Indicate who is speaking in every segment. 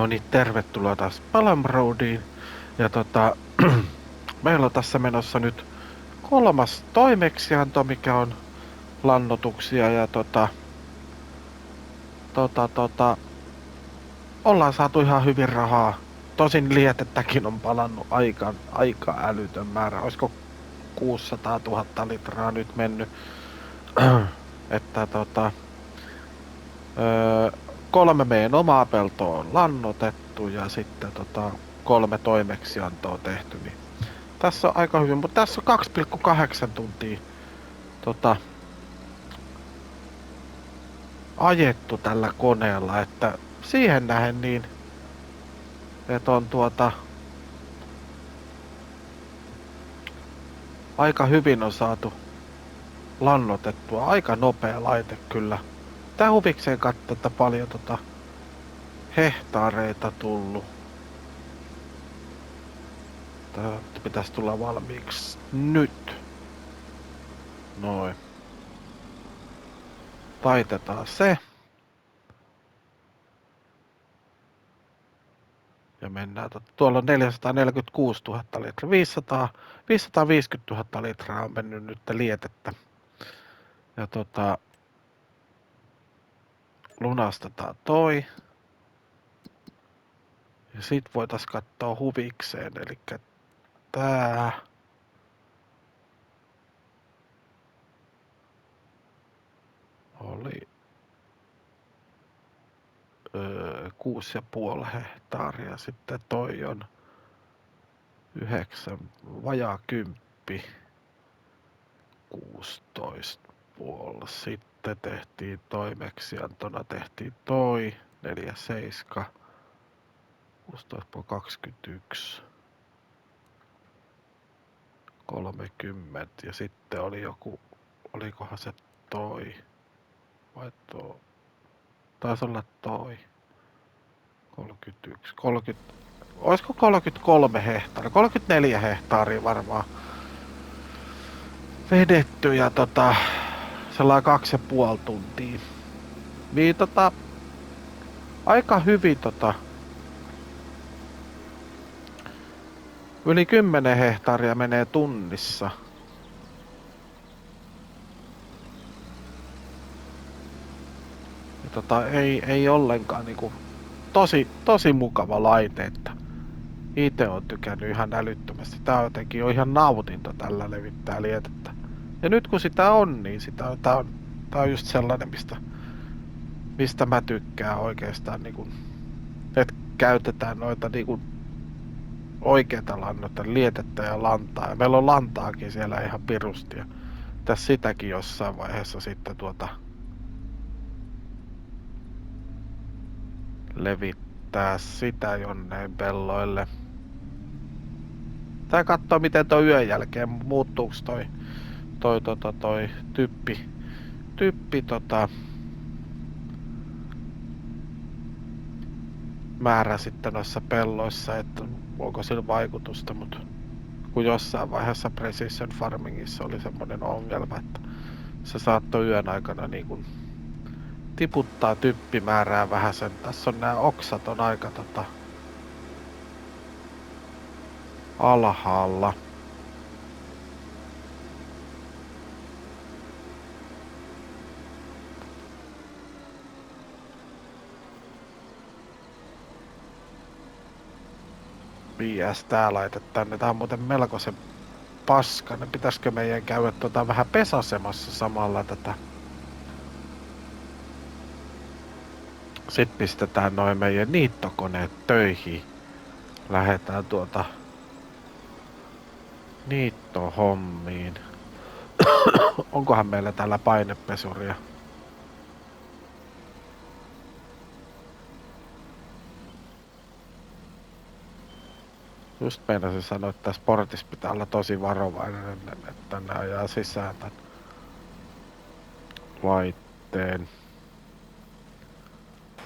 Speaker 1: No niin, tervetuloa taas Palamroadiin. Ja meillä on tässä menossa nyt kolmas toimeksianto, mikä on lannotuksia ja tota, tota, ollaan saatu ihan hyvin rahaa. Tosin lietettäkin on palannut aika älytön määrä. Olisiko 600 000 litraa nyt mennyt? että kolme meidän omaa peltoa on lannotettu ja sitten 3 toimeksiantoa tehty. Niin tässä on aika hyvin, mutta tässä on 2,8 tuntia ajettu tällä koneella, että siihen nähen niin, että on aika hyvin on saatu lannotettua. Aika nopea laite kyllä. Tää huvikseen katsoa, että paljon hehtaareita tullut. Tää pitäisi tulla valmiiksi nyt. Noin. Taitetaan se. Ja mennään, tuolla on 446 000 litraa, 550 000 litraa on mennyt nyt lietettä. Ja lunastetaan toi. Ja sit voitais katsoa huvikseen, eli tää. Oli 6,5 hehtaaria, sitten toi on 9, vajaa 10, 16,5. Sitten tehtiin toimeksiantona, tehtiin toi 4,7, 16,21, 30 ja sitten oli joku, olikohan se toi vai tuo, taisi olla toi 31, 30, olisiko 33 hehtaaria, 34 hehtaaria varmaan vedetty ja sellainen 2,5 tuntia. Niin aika hyvin yli 10 hehtaaria menee tunnissa. Ja ei ollenkaan niinku tosi mukava laite, että itse on tykännyt ihan älyttömästi. Tää on jotenkin ihan nautinto tällä levittää lietettä. Ja nyt kun sitä on, niin tää on just sellainen, mistä mä tykkään oikeastaan, niinku, että käytetään noita niinku oikeita lannoita, lietettä ja lantaa. Ja meillä on lantaakin siellä ihan pirusti. Ja tässä sitäkin jossain vaiheessa sitten levittää sitä jonneen pelloille. Tää katsoo miten toi yön jälkeen muuttuuks toi typpi määrä sitten noissa pelloissa, että onko sillä vaikutusta, mutta kun jossain vaiheessa Precision Farmingissa oli semmoinen ongelma, että se saattoi yön aikana niin kuin tiputtaa typpimäärää vähän sen. Tässä on nämä oksat on aika alhaalla. PS tää laite tänne. Tää on muuten melkoisen paskainen. Pitäisikö meidän käydä vähän pesasemassa samalla tätä? Sitten pistetään noin meidän niittokoneet töihin. Lähetään niittohommiin. Onkohan meillä täällä painepesuria? Just meinasin sanoa, että tässä portissa pitää olla tosi varovainen, että ne ajaa sisään tän laitteen.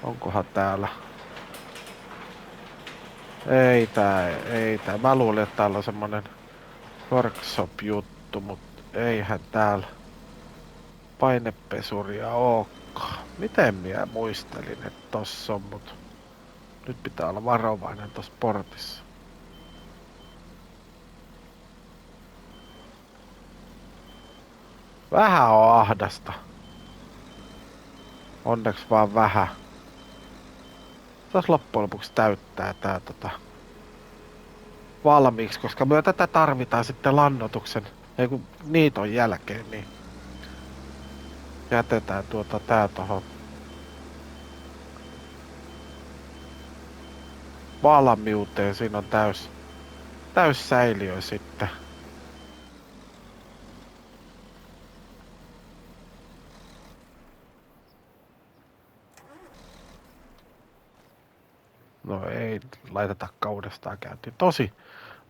Speaker 1: Onkohan täällä? Ei tää. Mä luulin, että täällä on semmonen workshop-juttu, mutta eihän täällä painepesuria ookaan. Miten minä muistelin, että tossa on, mut Nyt pitää olla varovainen tossa portissa. Vähän on ahdasta. Onneksi vaan vähän. Tuossa loppujen lopuksi täyttää tää valmiiksi, koska me tätä tarvitaan sitten lannoituksen, ei kun niiton jälkeen, niin jätetään tää tohon valmiuteen. Siinä on täys säiliö sitten. No ei laiteta kaudestaan käyntiin.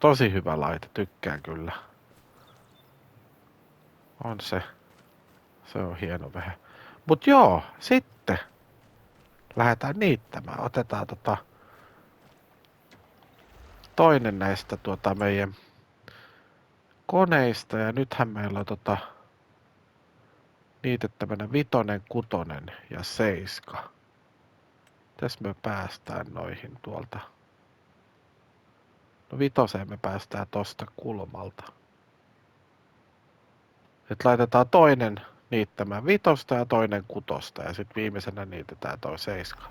Speaker 1: Tosi hyvä laite, tykkään kyllä. On se. Se on hieno vähän. Mut joo, sitten lähdetään niittämään. Otetaan toinen näistä meidän koneista ja nythän meillä on niitettävänä 5, 6 ja 7. Mitäs me päästään noihin tuolta? No 5 me päästään tosta kulmalta. Et laitetaan toinen niittämään 5 ja toinen 6 ja sitten viimeisenä niitetään toi 7.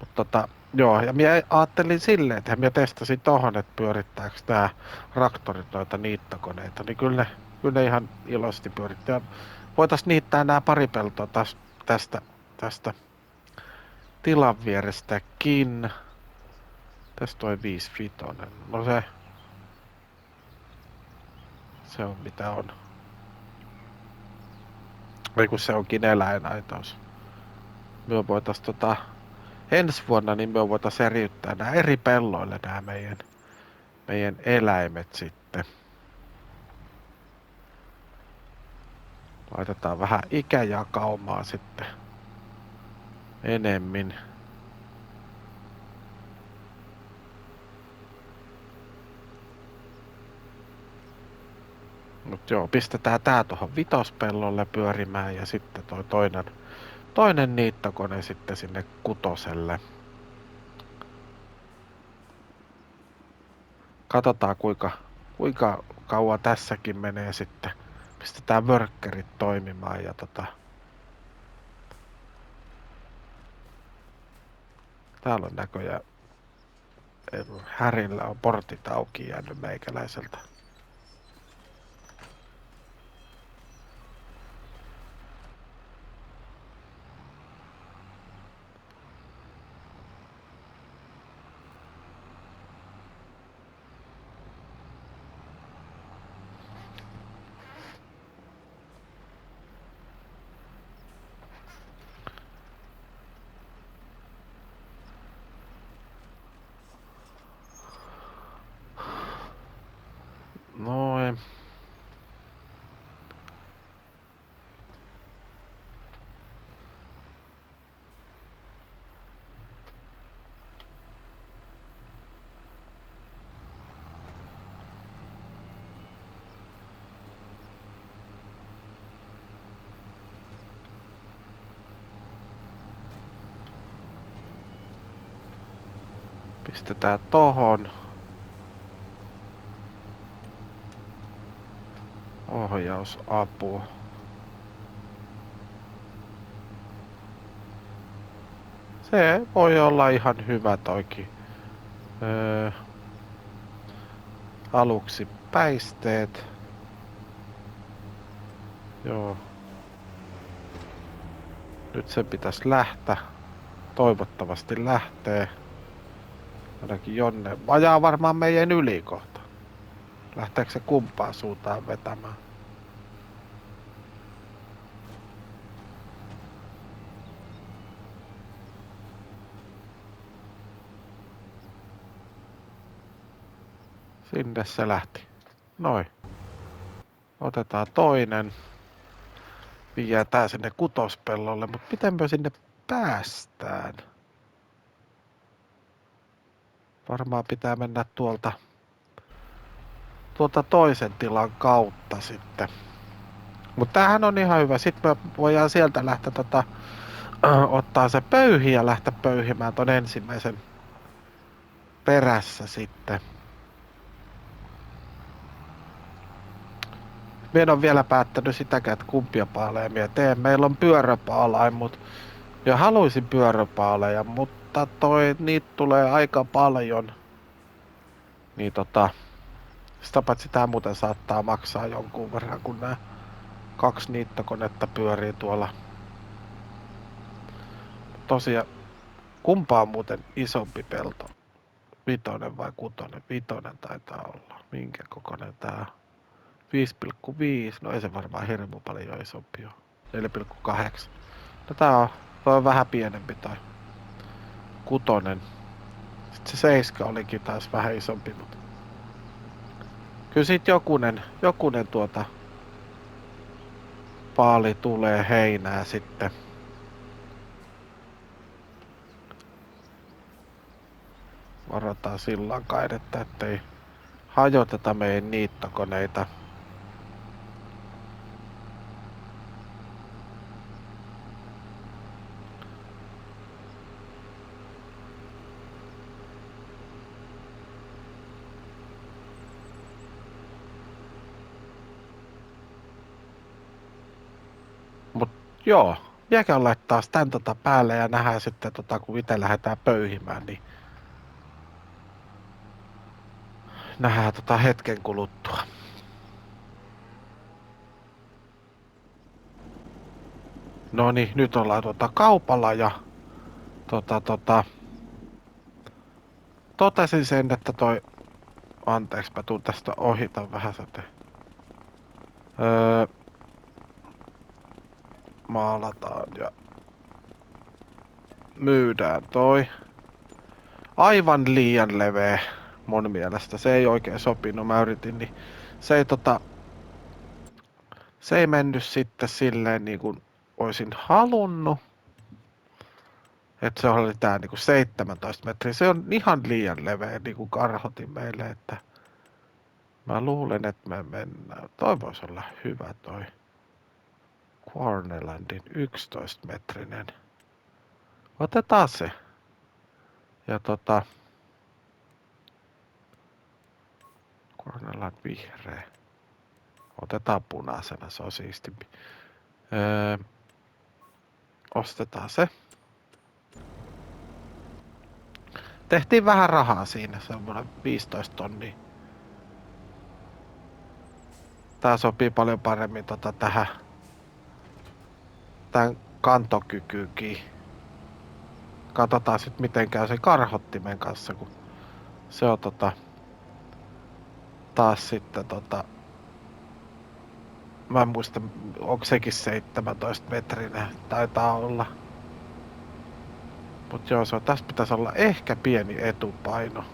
Speaker 1: Mutta joo, ja minä ajattelin silleen, että minä testasin tohon, että pyörittääkö tää traktorit noita niittokoneita, niin kyllä ne ihan iloisesti pyörittää. Voitais niittää nämä pari peltoa tästä tilan vierestäkin. Tästä toi 5 No se on mitä on. Ei kun se onkin eläinaitaus. Me voitais ensi vuonna niin me voitais eriyttää nämä eri pelloille nämä meidän eläimet sitten. Laitetaan vähän ikäjakaumaa sitten enemmän. Mut joo, pistetään tää tuohon 5 pellolle pyörimään ja sitten toi toinen niittokone sitten sinne 6. Katsotaan kuinka kauan tässäkin menee sitten. Pistetään workkerit toimimaan ja täällä on näköjään Härillä on portit auki jäänyt meikäläiseltä. Noin. Pistetään tohon. Ohjausapu. Se voi olla ihan hyvä toikin. Aluksi päisteet. Joo. Nyt se pitäisi lähteä. Toivottavasti lähtee. Ainakin Jonne ajaa varmaan meidän yli kohta. Lähteekö se kumpaan suuntaan vetämään? Sinne se lähti. Noin. Otetaan toinen. Viedään sinne 6 pellolle, mutta miten me sinne päästään? Varmaan pitää mennä tuolta toisen tilan kautta sitten. Mutta tämähän on ihan hyvä. Sitten me voidaan sieltä lähteä ottaa se pöyhi ja lähteä pöyhimään ton ensimmäisen perässä sitten. Mie en ole vielä päättänyt sitäkään, että kumpia paaleja mie teen. Meillä on pyöräpaalain, mutta ja haluaisin pyöräpaaleja, mutta niitä tulee aika paljon. Niin sitä paitsi tää muuten saattaa maksaa jonkun verran, kun nämä 2 niittokonetta pyörii tuolla. Tosiaan, kumpaa on muuten isompi pelto? 5 vai 6? 5 taitaa olla. Minkä kokoinen tää? 5,5. No ei se varmaan hirmu paljon isompi ole. 4,8. No toi on vähän pienempi toi 6. Sitten se 7 olikin taas vähän isompi, mutta kyllä sit jokunen paali tulee heinää sitten. Varotaan sillan kaidetta, ettei hajoteta meidän niittokoneita. Mut joo, miekään laittaa tän päälle ja nähdään sitten kun itse lähdetään pöyhimään, niin nähdään hetken kuluttua. No niin, nyt ollaan kaupalla ja totesin sen, että anteeksi, mä tuun tästä ohitan vähän sote. Maalataan ja myydään aivan liian leveä mun mielestä. Se ei oikein sopinut, mä yritin, niin se ei mennyt sitten silleen niin kuin olisin halunnut. Että se oli tää niinku 17 metriä. Se on ihan liian leveä, niinku karhotin meille, että mä luulen, että me mennään. Toi voisi olla hyvä Cornelandin 11 metrinen. Otetaan se. Ja Corneland vihreä. Otetaan punaisena, se on siistimpi. Ostetaan se. Tehtiin vähän rahaa siinä, semmoinen 15 tonnia. Tää sopii paljon paremmin tähän tän kantokykyynkin. Katsotaan sit miten käy sen karhottimen kanssa, kun se on taas sitten mä en muista, onko sekin 17 metrinen, taitaa olla. Mut joo, tässä pitäisi olla ehkä pieni etupaino.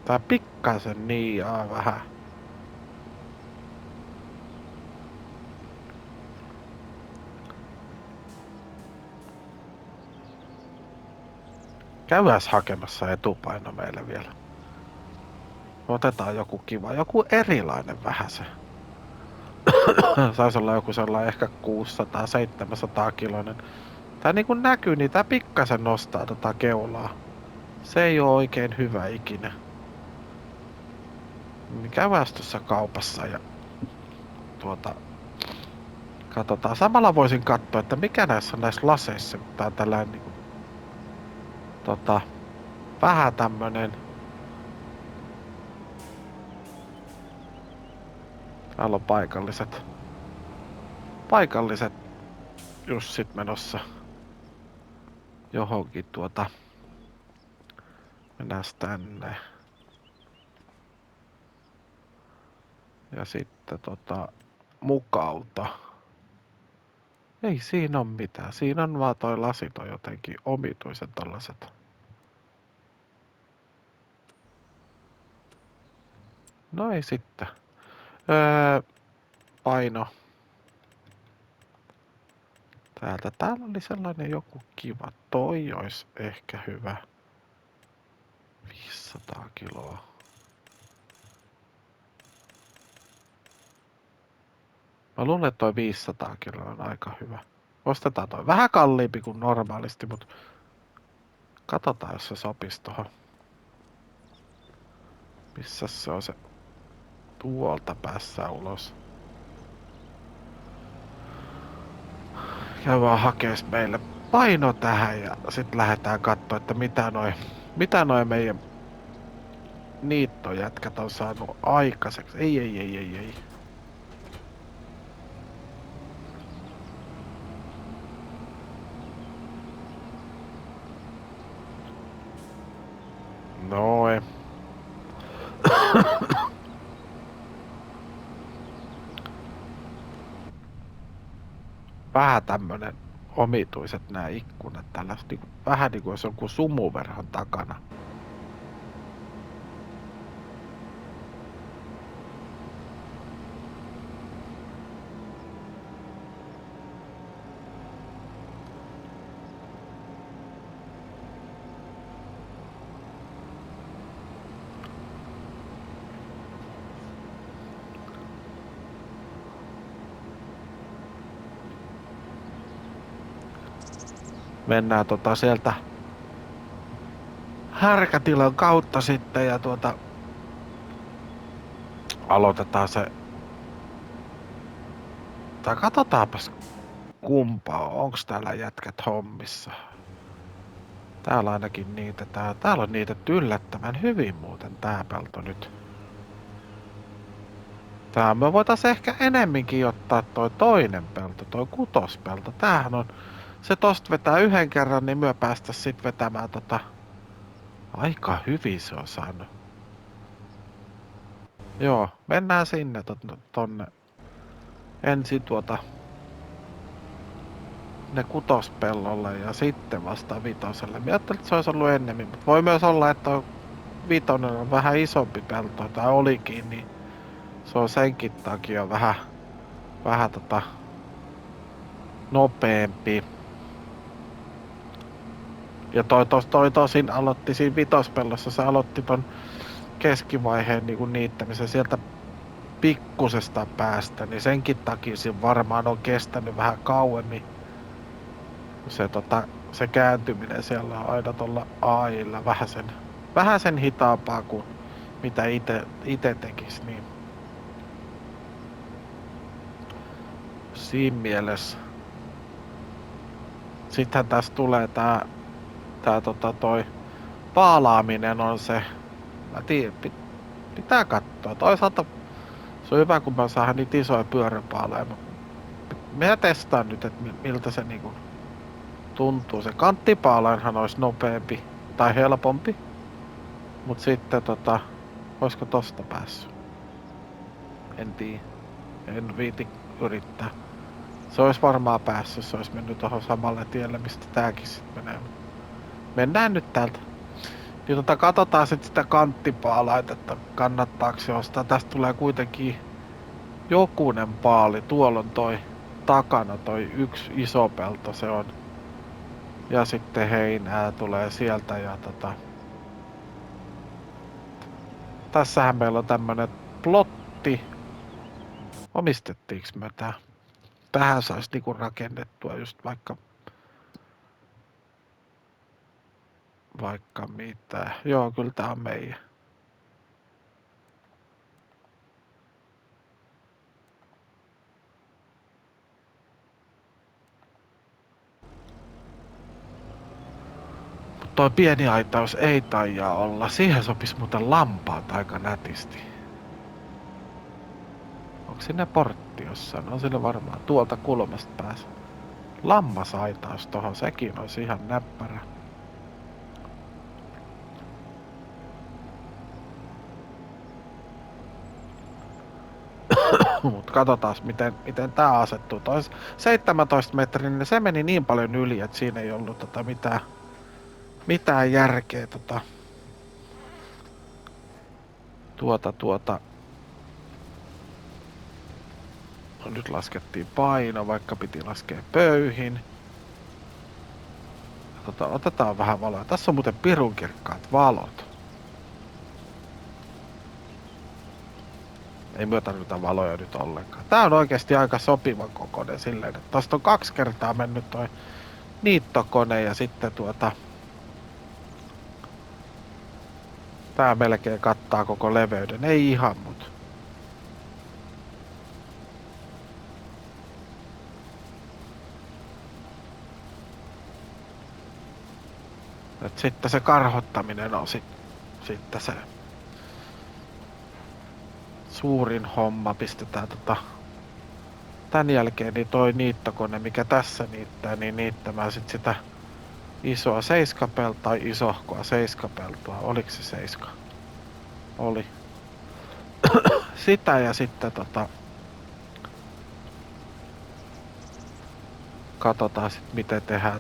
Speaker 1: Tää pikkasen niiaa vähän. Käydääs hakemassa etupaino meille vielä. Otetaan joku kiva, joku erilainen vähän se. Saisi olla joku sellainen ehkä 600-700 kiloinen. Tää niinku näkyy, niin tää pikkasen nostaa keulaa. Se ei oo oikein hyvä ikinä. Niin käydään tuossa kaupassa ja katsotaan. Samalla voisin katsoa, että mikä näissä laseissa, kun tää on tällainen niinku vähän tämmönen. Täällä on paikalliset jussit menossa johonkin mennään tänne. Ja sitten mukauta. Ei siinä on mitään. Siinä on vaan toi lasit on jotenkin omituisen tällaiset. No ei sitten. Paino. Täällä oli sellainen joku kiva. Toi olisi ehkä hyvä. 500 kiloa. Mä luulen, että toi 500 kiloa on aika hyvä. Ostetaan toi vähän kalliimpi kuin normaalisti, mutta Katsotaan, jos se sopisi tohon. Missä se on se? Tuolta päässä ulos. Käy vaan hakees meille paino tähän ja sit lähdetään kattoo, että mitä noi meidän niittojätkät on saanut aikaiseksi. Ei. Noin. Vähän tämmönen omituiset nämä ikkunat tällaiset, niinku, vähän niinku jos jonkun sumuverhon takana. Mennään sieltä härkätilan kautta sitten ja aloitetaan se. Tai katsotaanpas kumpaa, onks täällä jätkät hommissa. Täällä ainakin niitä, täällä on niitä yllättävän hyvin muuten tää pelto nyt. Tää me voitais ehkä enemminkin ottaa toi toinen pelto, toi kutospelto. Tämähän on, se tosta vetää yhden kerran, niin myö päästä sit vetämään aika hyvin se on saanut. Joo, mennään sinne tonne. Ensin ne kutospellolle ja sitten vasta vitoselle. Mä ajattelin, että se olisi ollut ennemmin, mutta voi myös olla, että vitonen on vähän isompi pelto, tai olikin, niin se on senkin takia vähän nopeampi. Ja toi tosin aloitti siinä vitospellossa, se aloitti ton keskivaiheen niin niittämisen sieltä pikkusesta päästä, niin senkin takia siinä varmaan on kestänyt vähän kauemmin. Se kääntyminen siellä on aina tuolla AI:lla vähän sen hitaampaa kuin mitä ite tekis, niin siinä mielessä. Sittenhän tässä tulee toi paalaaminen on se, mä tiedän, pitää katsoa. Toisaalta se on hyvä, kun mä saan niitä isoja pyöräpaaleja. Mä testaan nyt, että miltä se niinku tuntuu. Se kanttipaalainhan olisi nopeampi tai helpompi. Mut sitten oisko tosta päässyt? En tiedä. En viiti yrittää. Se olisi varmaan päässyt, se olisi mennyt tohon samalle tielle, mistä tääkin sit menee. Mennään nyt täältä. Niin katsotaan sit sitä kanttipaalaita, että kannattaako se ostaa. Tästä tulee kuitenkin jokunen paali. Tuolla on toi takana toi yksi iso pelto se on. Ja sitten heinää tulee sieltä ja tässähän meillä on tämmönen plotti. Omistettiinko me tää? Tähän saisi niinku rakennettua just vaikka mitä. Joo, kyllä tää on meidän. Toi pieni aitaus ei taijaa olla. Siihen sopis muuten lampaat aika nätisti. Onko sinne portti jossain? On sinne varmaan. Tuolta kulmasta pääs. Lammasaitaus tohon, sekin olisi ihan näppärä. Mut katsotaan miten tää asettuu. Toi 17 metrin, niin se meni niin paljon yli, että siinä ei ollut mitään järkeä No nyt laskettiin paino, vaikka piti laskea pöyhin. Otetaan vähän valoa. Tässä on muuten pirun kirkkaat valot. Ei myö tarvita valoja nyt ollenkaan. Tää on oikeesti aika sopivan kokoinen silleen, että tosta on 2 kertaa mennyt toi niittokone ja sitten Tää melkein kattaa koko leveyden. Ei ihan, mut. Et sitten se karhottaminen on sitten se suurin homma. Pistetään tän jälkeen niin toi niittokone, mikä tässä niittää, niin niittämään sit sitä isoa seiskapeltoa tai isohkoa seiskapeltoa. Oliko se seiska? Oli. Sitä ja sitten katsotaan sit miten tehdään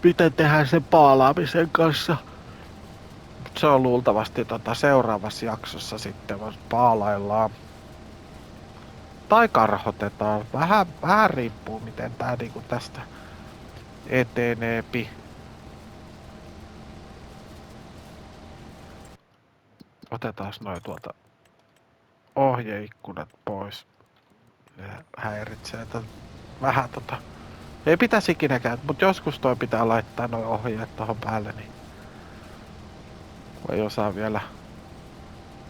Speaker 1: miten tehdään sen paalaamisen kanssa. Se on luultavasti seuraavassa jaksossa sitten paalaillaan. Tai karhotetaan. Vähän riippuu miten tää niinku tästä eteneepi. Otetaan noin tuolta ohjeikkunat pois. Ne häiritsee vähän ei pitäisi ikinäkään, mutta joskus toi pitää laittaa noin ohjeet tohon päälle, niin ei osaa vielä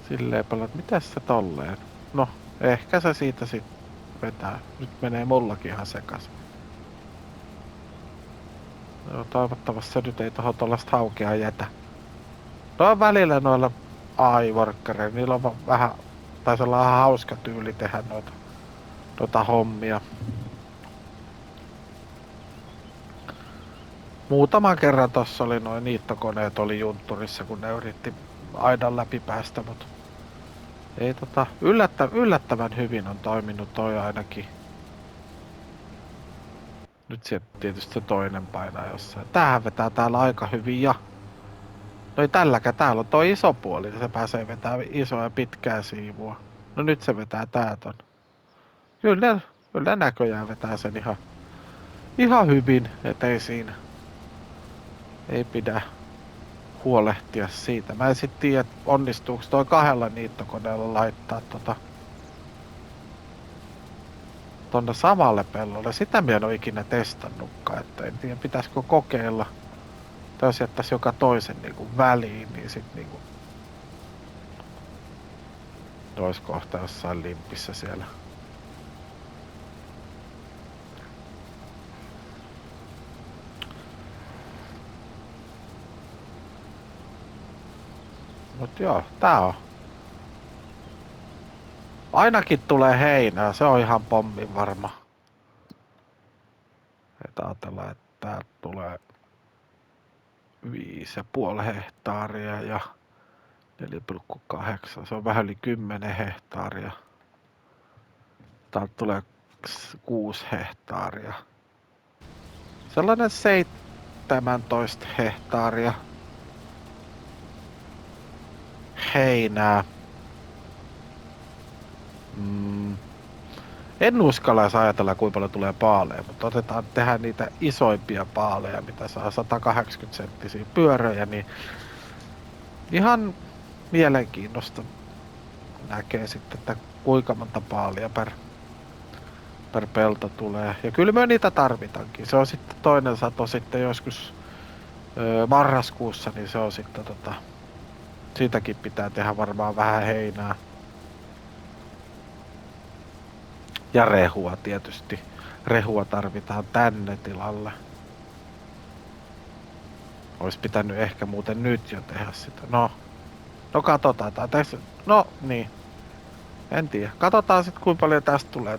Speaker 1: silleen paljon, että mitäs se tolleen. No, ehkä se siitä sit vetää. Nyt menee mullakin ihan sekas. No, toivottavasti se nyt ei tohon tollaista haukea jätä. No välillä noilla AI-workkereilla, niillä on vähän, tai sellainen hauska tyyli tehdä noita hommia. Muutaman kerran tossa oli noin niittokoneet oli juntturissa, kun ne yritti aidan läpi päästä, mut ei yllättävän hyvin on toiminut toi ainakin. Nyt sieltä tietysti se toinen painaa jossain. Tämähän vetää täällä aika hyvin ja no täällä on toi iso puoli, niin se pääsee vetämään isoa ja pitkää siivua. No nyt se vetää tää ton. Kyllä näköjään vetää sen ihan hyvin, ettei siinä. Ei pidä huolehtia siitä. Mä en sit tiedä, onnistuuko toi kahdella niittokoneella laittaa tonne samalle pellolle. Sitä mä en oo ikinä testannutkaan, että en tiedä pitäisikö kokeilla. Tai jos jättäisi joka toisen niinku väliin, niin sit niinku ois kohta jossain limpissä siellä. Mut joo, tää on. Ainakin tulee heinää, se on ihan pommin varma. Et ajatellaan, että täältä tulee 5,5 hehtaaria ja 4,8, se on vähän yli 10 hehtaaria. Täältä tulee 6 hehtaaria. Sellainen 17 hehtaaria heinää. En uskalla edes ajatella kuinka paljon tulee paaleja, mutta tehdään niitä isoimpia paaleja, mitä saa 180 senttisiä pyöröjä, niin ihan mielenkiinnosta näkee sitten, että kuinka monta paalia per pelto tulee. Ja kyllä me niitä tarvitankin. Se on sitten toinen sato sitten joskus marraskuussa, niin se on sitten siitäkin pitää tehdä varmaan vähän heinää. Ja rehua tietysti. Rehua tarvitaan tänne tilalle. Ois pitänyt ehkä muuten nyt jo tehdä sitä. No katsotaan. No niin. En tiedä. Katsotaan sit kuinka paljon tästä tulee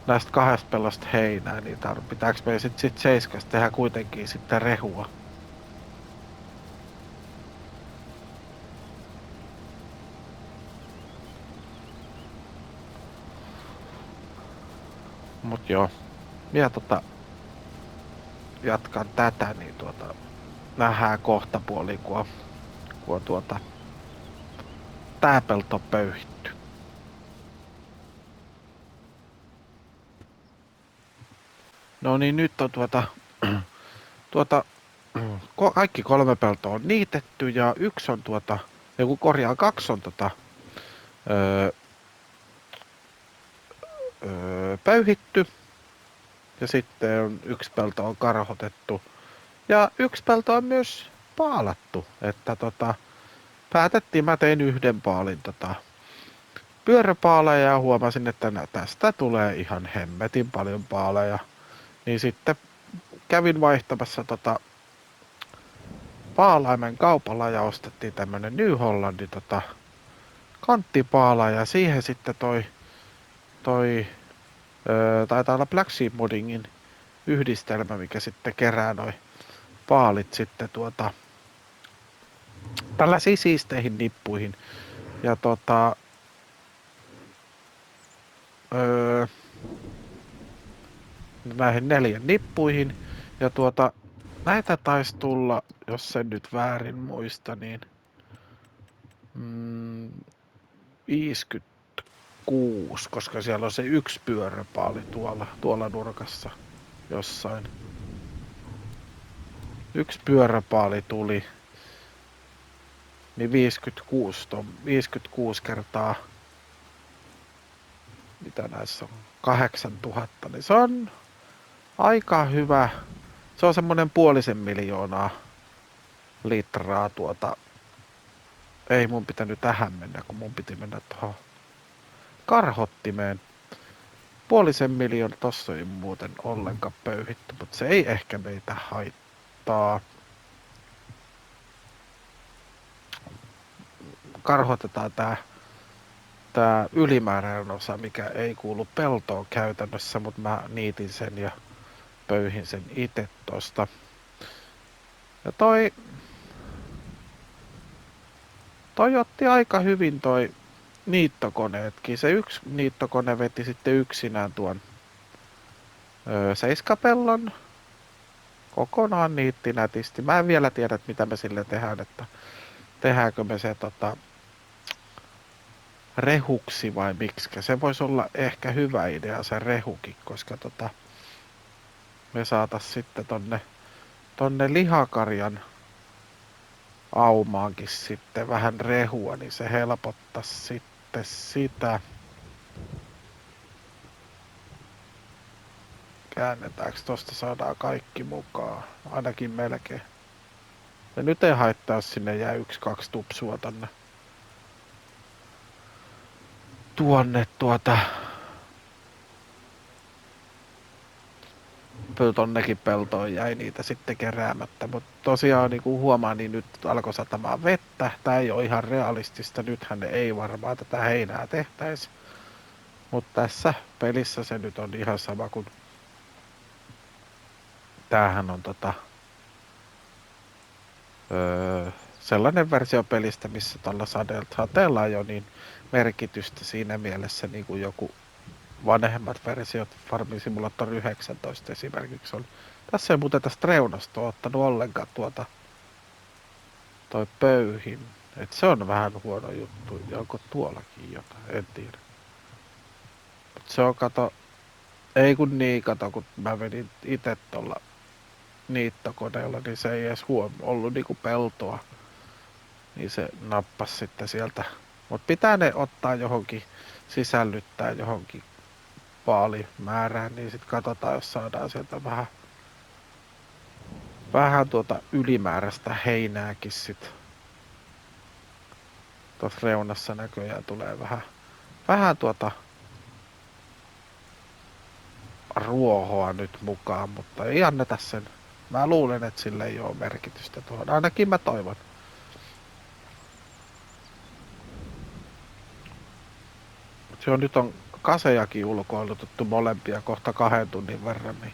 Speaker 1: näistä 2 pellosta heinää. Niin pitääks me sit seiskasta tehdä kuitenkin sitten rehua. Mut joo, vielä jatkan tätä, niin nähdään kohta puoli, kun on tää pelto pöyhitty. No niin, nyt on kaikki 3 peltoa on niitetty ja yksi on 2 on pöyhitty. Ja sitten yksi pelto on karhotettu. Ja yksi pelto on myös paalattu. Että päätettiin, mä tein yhden paalin pyöräpaaleja ja huomasin, että tästä tulee ihan hemmetin paljon paaleja. Niin sitten kävin vaihtamassa paalaimen kaupalla ja ostettiin tämmönen New Hollandi kanttipaala ja siihen sitten taitaa olla Black Sheep Moddingin yhdistelmä, mikä sitten kerää noi paalit sitten tällaisiin siisteihin nippuihin. Ja näihin 4 nippuihin. Ja näitä taisi tulla, jos sen nyt väärin muista, niin 56, koska siellä on se yksi pyöräpaali tuolla nurkassa jossain. Yksi pyöräpaali tuli, niin 56 kertaa, mitä näissä on, 8000, niin se on aika hyvä. Se on semmonen 500 000 litraa ei mun pitänyt tähän mennä, kun mun piti mennä tuohon karhottimeen. 500 000 tossa ei muuten ollenkaan pöyhitty, mutta se ei ehkä meitä haittaa. Karhotetaan tää ylimääräinen osa, mikä ei kuulu peltoon käytännössä, mutta mä niitin sen ja pöyhin sen itse tosta. Ja toi otti aika hyvin toi niittokoneetkin. Se yksi niittokone veti sitten yksinään tuon seiskapellon. Kokonaan niitti nätisti. Mä en vielä tiedä, että mitä me sille tehdään, että tehdäänkö me se rehuksi vai miksikä. Se voisi olla ehkä hyvä idea se rehukin, koska me saatais sitten tonne lihakarjan aumaankin sitten vähän rehua, niin se helpottaisi sitten sitä. Käännetäänkö tosta, saadaan kaikki mukaan, ainakin melkein. Ja nyt ei haittaa, jos sinne jää 1-2 tupsua tuonne tonnekin peltoon jäi niitä sitten keräämättä, mutta tosiaan niin kuin huomaa, niin nyt alkoi satamaan vettä. Tää ei ole ihan realistista, nythän ei varmaan tätä heinää tehtäisi. Mutta tässä pelissä se nyt on ihan sama kuin tämähän on sellainen versio pelistä, missä tällä sateella on jo niin merkitystä siinä mielessä niin kuin joku vanhemmat versiot, Farming Simulator 19 esimerkiksi on. Tässä ei muuten tästä reunasta ole ottanut ollenkaan toi pöyhin. Et se on vähän huono juttu. Onko tuollakin jotain? En tiedä. Mut se on ei kun mä menin itse tuolla niittokoneella, niin se ei edes ollut niinku peltoa. Niin se nappasi sitten sieltä. Mut pitää ne ottaa johonkin, sisällyttää johonkin paalimäärään, niin sit katsotaan, jos saadaan sieltä vähän ylimääräistä heinääkin sit. Tuossa reunassa näköjään tulee vähän ruohoa nyt mukaan, mutta ei anneta sen. Mä luulen, että sillä ei ole merkitystä tuohon. Ainakin mä toivon. Se on nyt kasejakin ulkoilutettu molempia kohta 2 tunnin verran, niin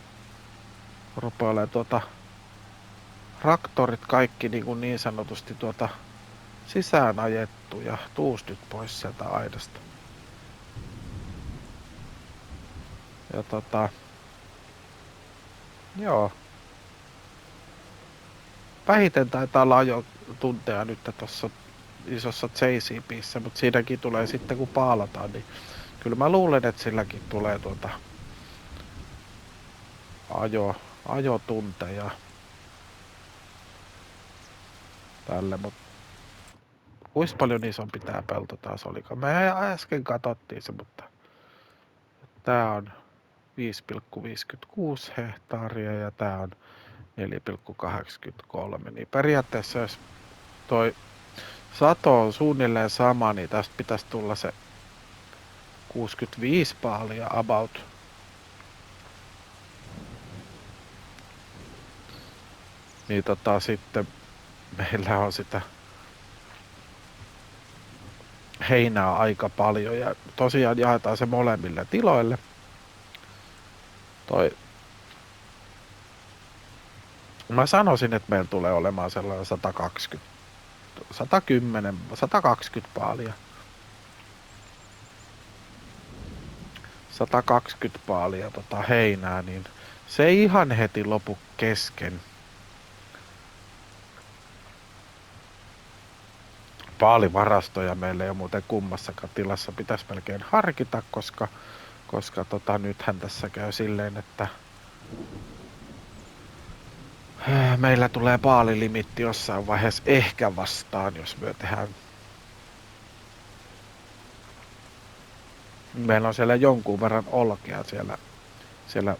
Speaker 1: rupealee traktorit kaikki niin sanotusti sisään ajettu ja tuus nyt pois sieltä aidasta. Ja joo. Vähiten taitaa olla ajotunteja nyt tuossa isossa JCB:ssä, mutta siinäkin tulee sitten kun paalataan, niin kyllä mä luulen, että silläkin tulee ajotunteja tälle, mutta kuinka paljon isompi tää pelto taas olikaan? Me äsken katsottiin se, mutta Tää on 5,56 hehtaaria ja tää on 4,83. Niin periaatteessa jos toi sato on suunnilleen sama, niin tästä pitäisi tulla se 65 paalia about. Niin sitten meillä on sitä heinää aika paljon ja tosiaan jaetaan se molemmille tiloille. Mä sanoisin, että meillä tulee olemaan sellainen 120, 110, 120 paalia. 120 paalia heinää, niin se ei ihan heti lopu kesken. Paalivarastoja meillä ei ole muuten kummassakaan tilassa. Pitäisi melkein harkita, koska nythän tässä käy silleen, että meillä tulee paalilimitti jossain vaiheessa ehkä vastaan, jos me tehdään. Meillä on siellä jonkun verran olkea siellä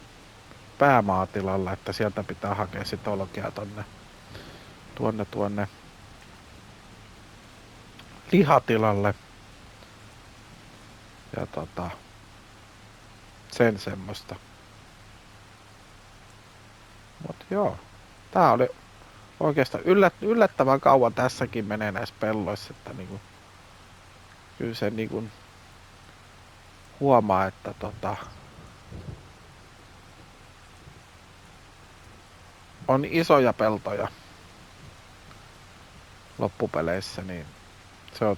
Speaker 1: päämaatilalla, että sieltä pitää hakea sit olkea tuonne lihatilalle. Ja sen semmoista. Mut joo, tää oli oikeastaan yllättävän kauan tässäkin menee näissä pelloissa, että niinku, kyllä se niinku huomaa, että on isoja peltoja loppupeleissä, niin se on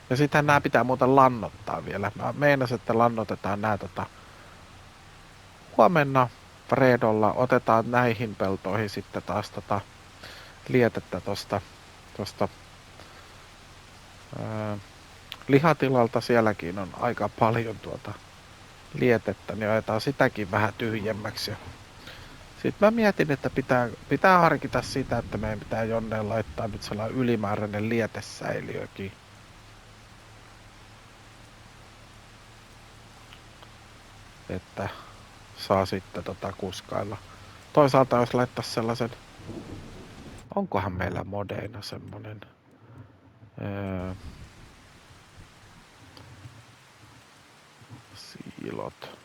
Speaker 1: ja sitten nämä pitää muuten lannottaa vielä. Mä meinasin, että lannotetaan nämä huomenna Fredolla. Otetaan näihin peltoihin sitten taas lietettä tosta lihatilalta. Sielläkin on aika paljon lietettä, niin otetaan sitäkin vähän tyhjemmäksi. Sitten mä mietin, että pitää harkita sitä, että meidän pitää jonneen laittaa nyt sellainen ylimääräinen lietesäiliökin. Että saa sitten kuskailla. Toisaalta jos laittaisi sellaisen, onkohan meillä modeina semmonen siilot.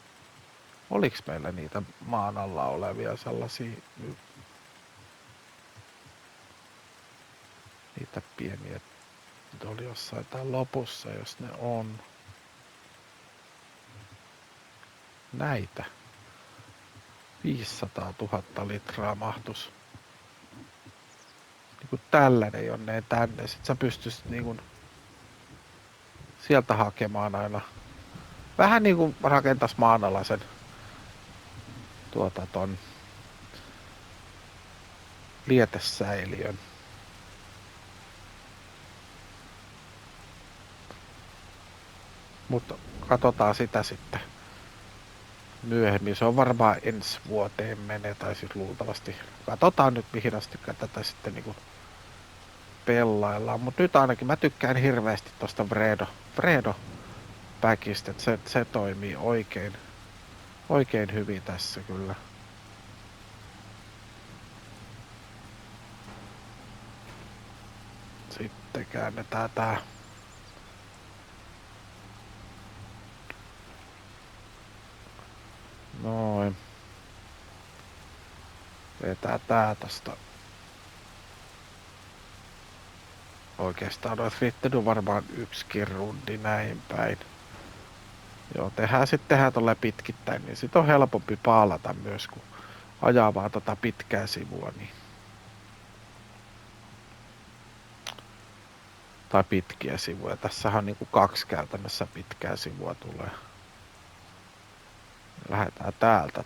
Speaker 1: Oliks meillä niitä maan alla olevia sellaisia niitä pieniä, nyt oli jossain täällä lopussa, jos ne on. Näitä. 500 000 litraa mahtus. Niinku tällainen jonneen tänne. Sit sä pystyisit niinku sieltä hakemaan aina. Vähän niinku rakentais maanalaisen ton lietesäiliön. Mutta katsotaan sitä sitten myöhemmin. Se on varmaan ensi vuoteen menee, tai siis luultavasti. Katsotaan nyt mihin asti tätä sitten niinku pellaillaan. Mut nyt ainakin mä tykkään hirveästi tosta Fredo päkistä, että se toimii oikein hyvin tässä kyllä. Sitten käännetään tää. Noin. Vetää tää tosta. Oikeastaan olisi riittänyt varmaan yksikin rundi näin päin. Joo, tehdään tolleen pitkittäin, niin sit on helpompi paalata myös, kun ajaa vaan pitkää sivua. Niin. Tai pitkiä sivuja. Tässähän on niinku 2 käytännössä pitkää sivua tulee. Lähdetään täältä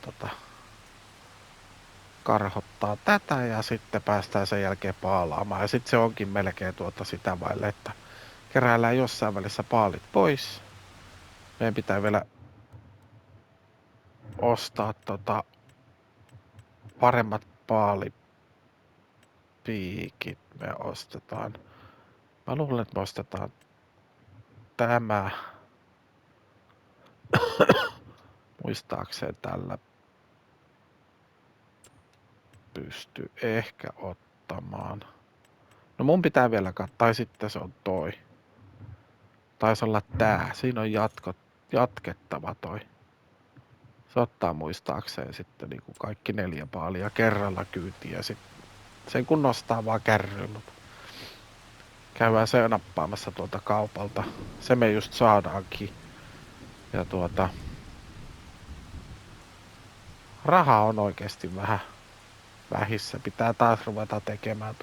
Speaker 1: karhottaa tätä ja sitten päästään sen jälkeen paalaamaan. Ja sitten se onkin melkein sitä vaille, että keräillään jossain välissä paalit pois. Meidän pitää vielä ostaa paremmat paalipiikit. Me ostetaan. Mä luulen, että me ostetaan tämä. Muistaakseen tällä pystyy ehkä ottamaan. No mun pitää vielä tai sitten se on toi. Taisi olla tää. Siinä on jatkettava toi. Se ottaa muistaakseen sitten niinku kaikki 4 paalia kerralla kyytiin ja sit sen kun nostaa vaan kärryyn, mutta käydään se nappaamassa tuolta kaupalta. Se me just saadaankin. Ja raha on oikeesti vähän vähissä. Pitää taas ruveta tekemään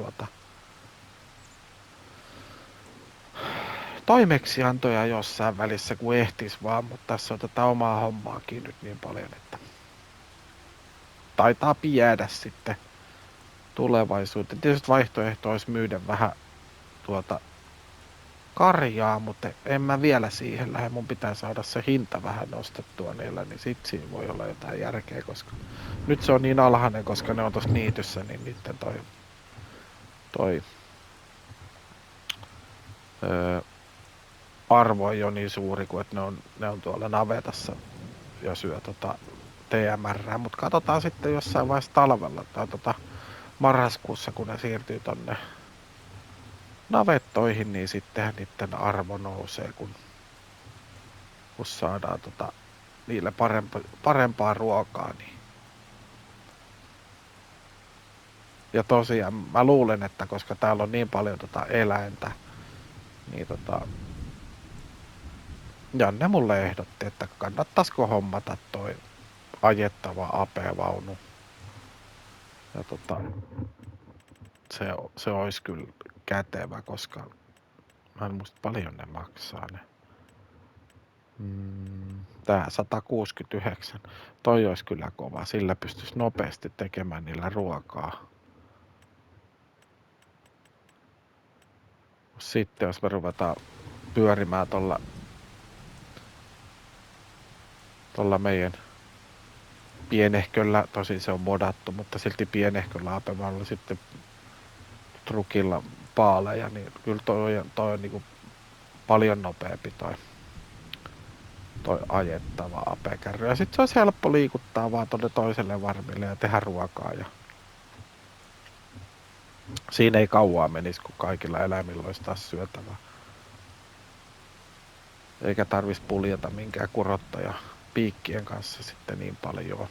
Speaker 1: toimeksiantoja jossain välissä, kun ehtis vaan, mutta tässä on tätä omaa hommaakin nyt niin paljon, että taitaa jäädä sitten tulevaisuuteen. Tietysti vaihtoehto olisi myydä vähän karjaa, mutta en mä vielä siihen lähde. Mun pitää saada se hinta vähän nostettua niillä, niin sit siinä voi olla jotain järkeä, koska nyt se on niin alhainen, koska ne on tossa niityssä, niin niitten toi arvo ei ole niin suuri kuin että ne on tuolla navetassa ja syö TMR, mutta katsotaan sitten jossain vaiheessa talvella tai marraskuussa, kun ne siirtyy tonne navettoihin, niin sittenhän niiden arvo nousee, kun saadaan niille parempaa ruokaa. Niin. Ja tosiaan mä luulen, että koska täällä on niin paljon eläintä, niin Janne mulle ehdotti, että kannattaisiko hommata toi ajettava apevaunu. Ja se olisi kyllä kätevä, koska mä en muista paljon ne maksaa ne. Tää 169. Toi olisi kyllä kova. Sillä pystyisi nopeasti tekemään niillä ruokaa. Sitten jos me ruvetaan pyörimään tolla meidän pienehköllä, tosin se on modattu, mutta silti pienehköllä apevalla sitten trukilla paaleja, niin kyllä toi on niinku paljon nopeampi toi ajettava apekärry. Ja sit se olisi helppo liikuttaa vaan tonne toiselle varmille ja tehdä ruokaa. Ja siinä ei kauaa menisi, kun kaikilla eläimillä olisi taas syötävää. Eikä tarvis puljata minkään kurottaja piikkien kanssa sitten niin paljon.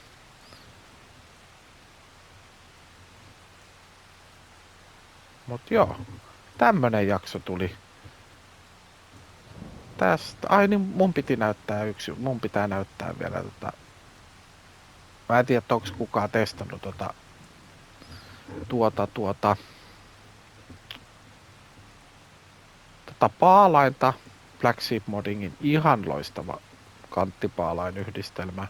Speaker 1: Mut joo, tämmönen jakso tuli tästä. Ai niin, mun pitää näyttää vielä mä en tiedä, onko kukaan testannut paalainta. Black Sheep Moddingin ihan loistava kanttipaalain yhdistelmä.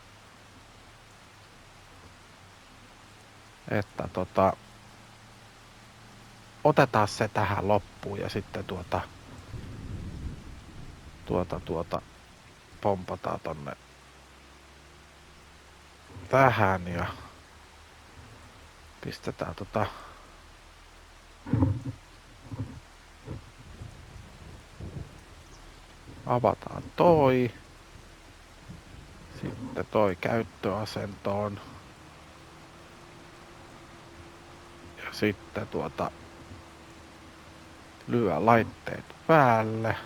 Speaker 1: Että otetaan se tähän loppuun ja sitten pompataan tonne tähän ja pistetään avataan toi. Sitten toi käyttöasentoon. Ja sitten lyö laitteet päälle.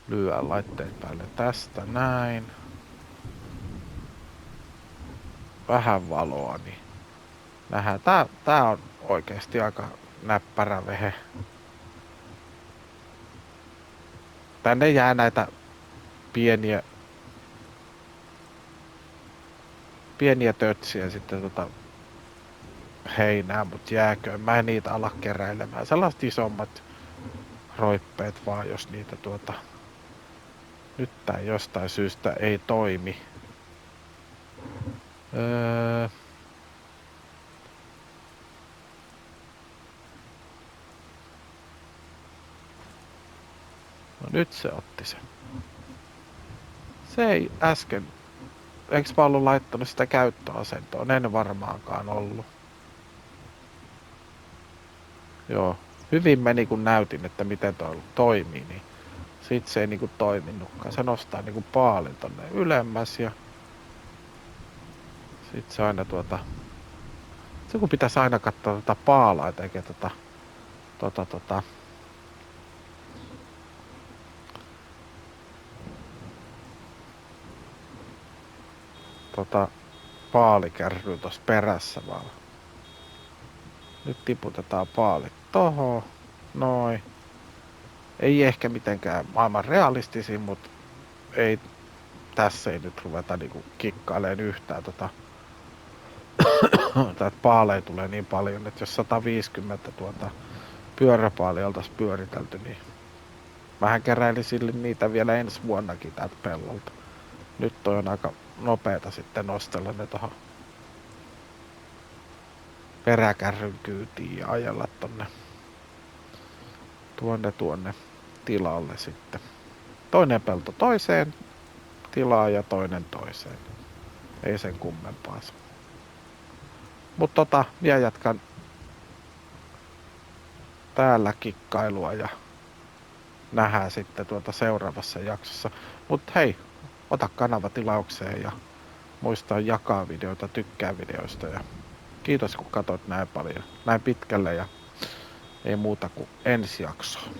Speaker 1: Lyö laitteet päälle tästä näin. Vähän valoa, niin nähdään. Tää on oikeesti aika näppärä vehe. Tänne jää näitä pieniä tötsiä sitten heinää, mut jääköön. Mä en niitä ala keräilemään. Sellaiset isommat roippeet vaan, jos niitä nyt tää jostain syystä ei toimi. No nyt se otti sen. Se ei äsken. Eiks mä ollut laittanut sitä käyttöasentoon? En varmaankaan ollut. Joo. Hyvin meni kun näytin, että miten toi toimii, niin sit se ei niinku toiminutkaan. Se nostaa niinku paalin tonne ylemmäs ja sit se aina se kun pitäisi aina katsoa paalaa eikä paalikärryä tossa perässä vaan. Nyt tiputetaan paalit tohon. Noin. Ei ehkä mitenkään maailman realistisin, mutta ei tässä ei nyt ruveta niinku kikkailemaan yhtään täältä paaleja tulee niin paljon, että jos 150 pyöräpaalia oltaisiin pyöritelty, niin vähän keräilisin niitä vielä ensi vuonnakin täältä pellolta. Nyt toi on aika nopeeta sitten nostella ne tohon peräkärryn kyytiin ja ajella tuonne tilalle sitten. Toinen pelto toiseen tilaan ja toinen toiseen. Ei sen kummempaa. Mutta minä jatkan täällä kikkailua ja nähdään sitten seuraavassa jaksossa. Mut hei, ota kanava tilaukseen ja muista jakaa videoita, tykkää videoista ja kiitos kun katsoit näin paljon, näin pitkälle ja ei muuta kuin ensi jaksoon.